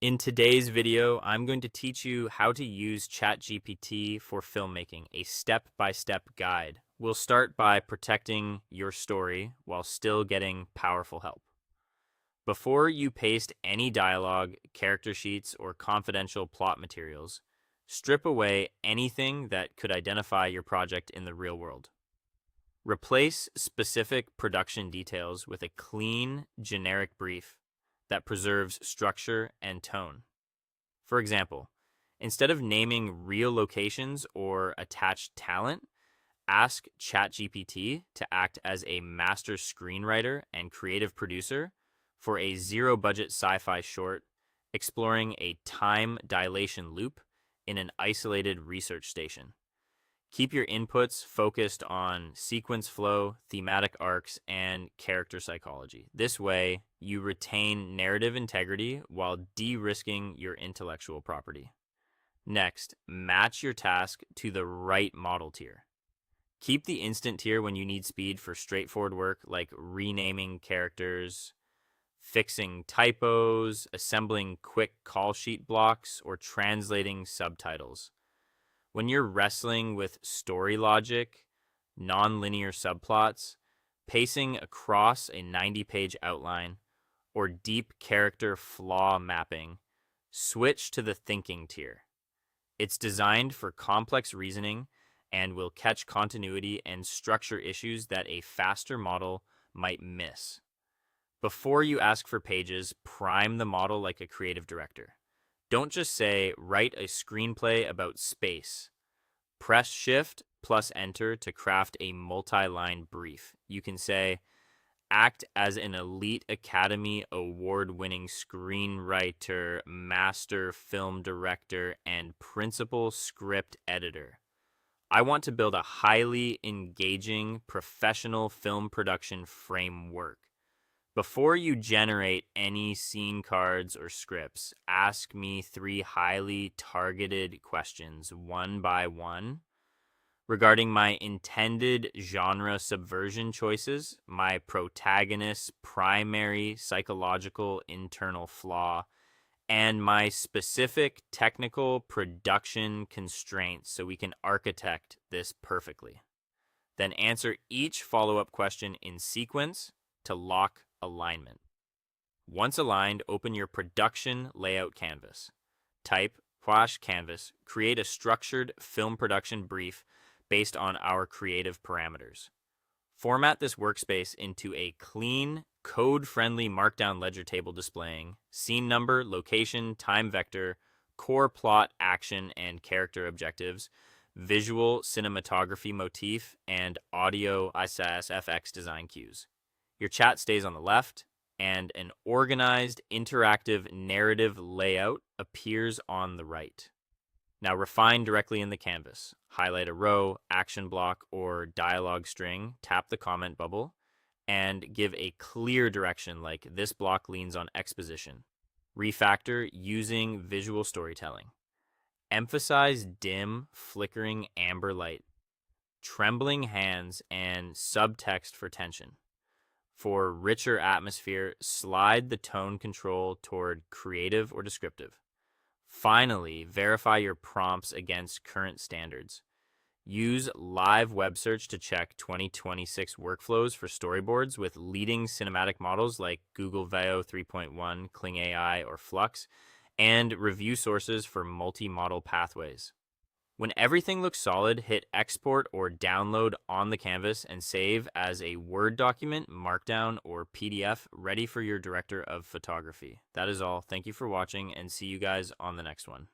In today's video, I'm going to teach you how to use ChatGPT for filmmaking, a step-by-step guide. We'll start by protecting your story while still getting powerful help. Before you paste any dialogue, character sheets, or confidential plot materials, strip away anything that could identify your project in the real world. Replace specific production details with a clean, generic brief that preserves structure and tone. For example, instead of naming real locations or attached talent, ask ChatGPT to act as a master screenwriter and creative producer for a zero budget sci fi short exploring a time dilation loop in an isolated research station. Keep your inputs focused on sequence flow, thematic arcs, and character psychology. This way, you retain narrative integrity while de-risking your intellectual property. Next, match your task to the right model tier. Keep the instant tier when you need speed for straightforward work like renaming characters, fixing typos, assembling quick call sheet blocks, or translating subtitles. When you're wrestling with story logic, non-linear subplots, pacing across a 90-page outline, or deep character flaw mapping, switch to the thinking tier. It's designed for complex reasoning and will catch continuity and structure issues that a faster model might miss. Before you ask for pages, prime the model like a creative director. Don't just say, write a screenplay about space. Press Shift plus Enter to craft a multi-line brief. You can say, act as an elite Academy Award-winning screenwriter, master film director, and principal script editor. I want to build a highly engaging professional film production framework. Before you generate any scene cards or scripts, ask me 3 highly targeted questions, one by one, regarding my intended genre subversion choices, my protagonist's primary psychological internal flaw, and my specific technical production constraints so we can architect this perfectly. Then answer each follow-up question in sequence to lock alignment. Once aligned, open your production layout canvas. Type /canvas, create a structured film production brief based on our creative parameters. Format this workspace into a clean, code-friendly markdown ledger table displaying scene number, location, time vector, core plot, action, and character objectives, visual cinematography motif, and audio ISAS-FX design cues. Your chat stays on the left, and an organized, interactive narrative layout appears on the right. Now refine directly in the canvas. Highlight a row, action block, or dialogue string, tap the comment bubble, and give a clear direction like this block leans on exposition. Refactor using visual storytelling. Emphasize dim, flickering amber light, trembling hands, and subtext for tension. For richer atmosphere, slide the tone control toward creative or descriptive. Finally, verify your prompts against current standards. Use live web search to check 2026 workflows for storyboards with leading cinematic models like Google Veo 3.1, Kling AI, or Flux, and review sources for multi-model pathways. When everything looks solid, hit export or download on the canvas and save as a Word document, Markdown, or PDF ready for your director of photography. That is all. Thank you for watching and see you guys on the next one.